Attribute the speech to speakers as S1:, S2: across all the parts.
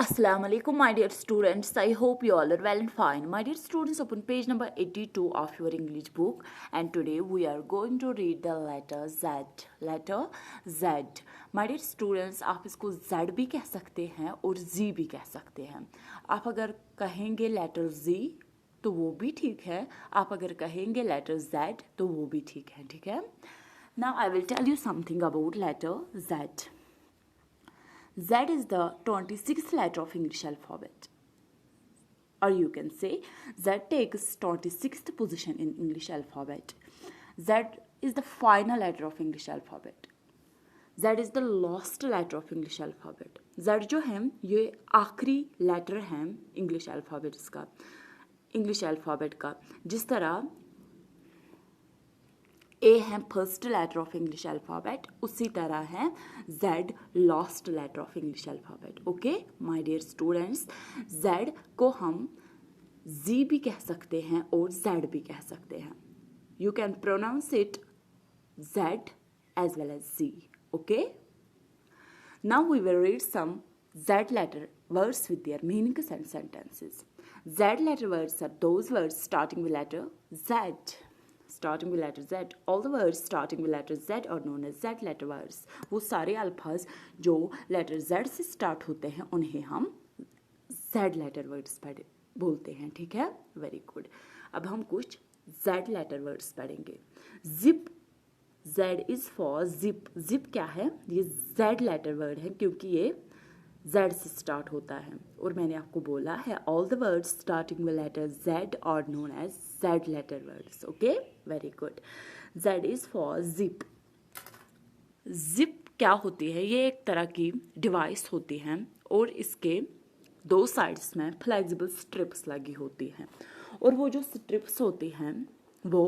S1: Assalamu alaikum, my dear students. I hope you all are well and fine. My dear students, open page number 82 of your English book, and today we are going to read the letter Z. Letter Z. My dear students, आप इसको Z भी कह सकते हैं और Z भी कह सकते हैं. आप अगर कहेंगे लेटर Z तो वो भी ठीक है, आप अगर कहेंगे लेटर Z तो वो भी ठीक है. Now I will tell you something about letter Z. Z is the 26th letter of English alphabet. Or you can say Z takes 26th position in English alphabet. Z is the final letter of English alphabet. Z is the last letter of English alphabet. Z जो है ये आखिरी letter है English alphabet का जिस तरह A है first letter of English alphabet, उसी तरह है Z last letter of English alphabet. Okay my dear students, Z को हम जी भी कह सकते हैं और जेड भी कह सकते हैं. You can pronounce it zed as well as zee. Okay, now we will read some Z letter words with their meanings and sentences. Z letter words are those words starting with letter Z. Starting with letter Z. All the words starting with letter Z are known as Z letter words. वो सारे अल्फाज जो letter Z से start होते हैं उन्हें हम Z letter words बोलते हैं. ठीक है, वेरी गुड. अब हम कुछ Z letter words पढ़ेंगे. Zip, Z is for zip. Zip क्या है? ये Z letter word है क्योंकि ये Z से स्टार्ट होता है और मैंने आपको बोला है all the words starting with letter Z are known as Z letter words. Okay, very good. Z is for zip. Zip क्या होती है? ये एक तरह की डिवाइस होती है और इसके दो साइड्स में फ्लेक्सिबल स्ट्रिप्स लगी होती हैं और वो जो स्ट्रिप्स होती हैं वो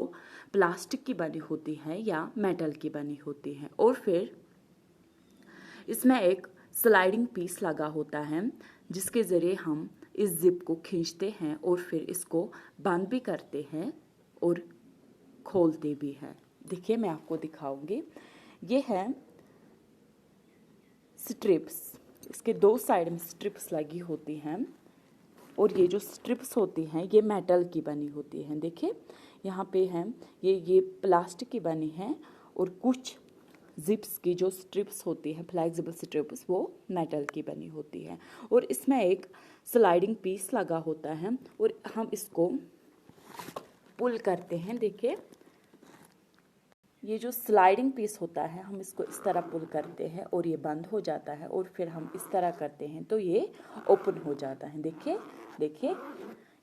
S1: प्लास्टिक की बनी होती हैं या मेटल की बनी होती हैं और फिर इसमें एक स्लाइडिंग पीस लगा होता है जिसके ज़रिए हम इस जिप को खींचते हैं और फिर इसको बंद भी करते हैं और खोलते भी हैं. देखिए मैं आपको दिखाऊंगी. ये है स्ट्रिप्स. इसके दो साइड में स्ट्रिप्स लगी होती हैं और ये जो स्ट्रिप्स होती हैं ये मेटल की बनी होती हैं. देखिए यहाँ पे हैं ये प्लास्टिक की बनी हैं और कुछ जिप्स की जो स्ट्रिप्स होती है फ्लेक्सिबल स्ट्रिप्स वो मेटल की बनी होती है और इसमें एक स्लाइडिंग पीस लगा होता है और हम इसको पुल करते हैं. देखिए ये जो स्लाइडिंग पीस होता है हम इसको इस तरह पुल करते हैं और ये बंद हो जाता है और फिर हम इस तरह करते हैं तो ये ओपन हो जाता है. देखिए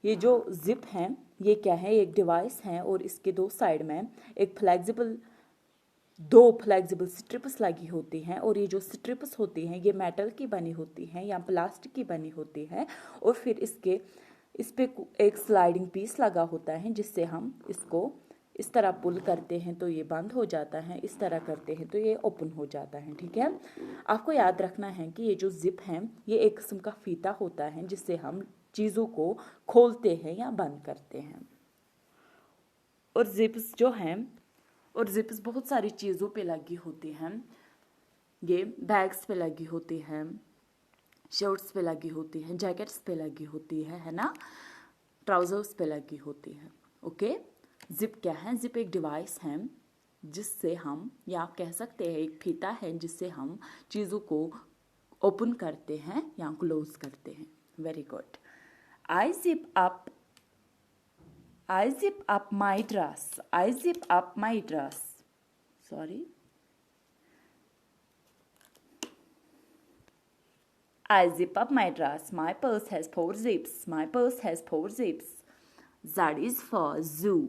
S1: ये जो जिप है ये क्या है? एक डिवाइस है और इसके दो साइड में दो फ्लेक्सिबल स्ट्रिप्स लगी होती हैं और ये जो स्ट्रिप्स होती हैं ये मेटल की बनी होती हैं या प्लास्टिक की बनी होती हैं और फिर इस पे एक स्लाइडिंग पीस लगा होता है जिससे हम इसको इस तरह पुल करते हैं तो ये बंद हो जाता है, इस तरह करते हैं तो ये ओपन हो जाता है. ठीक है, आपको याद रखना है कि ये जो जिप है ये एक किस्म का फीता होता है जिससे हम चीज़ों को खोलते हैं या बंद करते हैं. और जिप्स जो हैं और जिप्स बहुत सारी चीज़ों पे लगी होती हैं. ये बैग्स पे लगी होती हैं, शर्ट्स पे लगी होती हैं, जैकेट्स पे लगी होती है ना, ट्राउजर्स पे लगी होती है. ओके, जिप क्या है? जिप एक डिवाइस है जिससे हम या आप कह सकते हैं एक फीता है जिससे हम चीज़ों को ओपन करते हैं या क्लोज करते हैं. Very good. I zip up my dress. I zip up my dress. Sorry. I zip up my dress. My purse has 4 zips. My purse has 4 zips. Z is for zoo.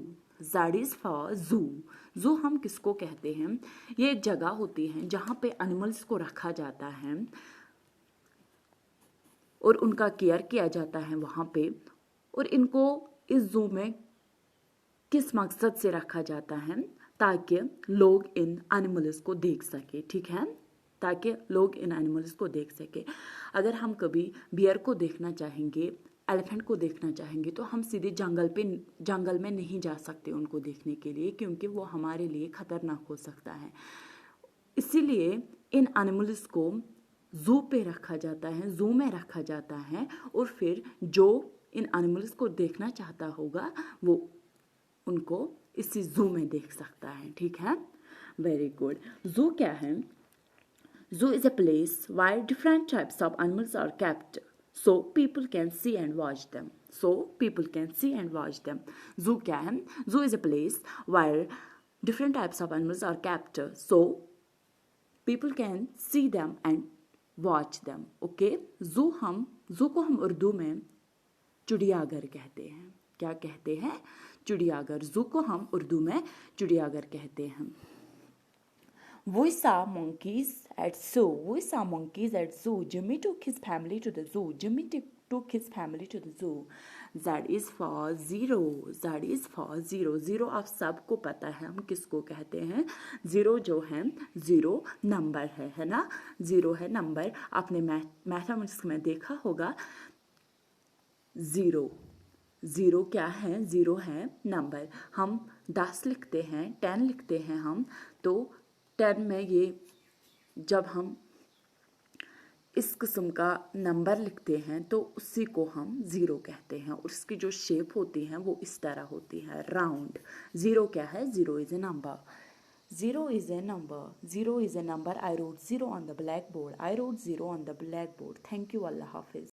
S1: Z is for zoo. Zoo हम किसको कहते हैं? ये एक जगह होती है जहाँ पे एनिमल्स को रखा जाता है और उनका केयर किया जाता है वहाँ पे. और इनको इस जू में किस मकसद से रखा जाता है? ताकि लोग इन एनिमल्स को देख सके. ठीक है, ताकि लोग इन एनिमल्स को देख सके. अगर हम कभी बियर को देखना चाहेंगे, एलिफेंट को देखना चाहेंगे तो हम सीधे जंगल में नहीं जा सकते उनको देखने के लिए क्योंकि वो हमारे लिए खतरनाक हो सकता है. इसीलिए इन एनिमल्स को जू पे रखा जाता है, जू में रखा जाता है, और फिर जो इन एनिमल्स को देखना चाहता होगा वो उनको इसी जू में देख सकता है, ठीक है। Very good. जू क्या है? Zoo is a place where different types of animals are kept so people can see and watch them. So people can see and watch them. Zoo क्या है? Zoo is a place where different types of animals are kept. So people can see them and watch them. Okay? zoo को हम उर्दू में चिड़ियाघर कहते हैं। क्या कहते हैं? चिड़ियाघर। जू को हम उर्दू में चिड़ियाघर कहते हैं। We saw monkeys at zoo. We saw monkeys at zoo. Jimmy took his family to the zoo. Jimmy took his family to the zoo. Z is for zero. Z is for zero. Zero आप सबको पता है हम किसको कहते हैं। Zero जो है, ज़ीरो नंबर है ना। ज़ीरो है नंबर। आपने मैथमेटिक्स में देखा होगा ज़ीरो। ज़ीरो क्या है? ज़ीरो है नंबर। हम 10 लिखते हैं, 10 लिखते हैं हम, तो 10 में ये जब हम इस किस्म का नंबर लिखते हैं तो उसी को हम ज़ीरो कहते हैं, और उसकी जो शेप होती है वो इस तरह होती है, राउंड। ज़ीरो क्या है? Zero is a number. Zero is a number. Zero is a number. I wrote zero on the blackboard. I wrote zero on the blackboard. Thank you. Allah Hafiz.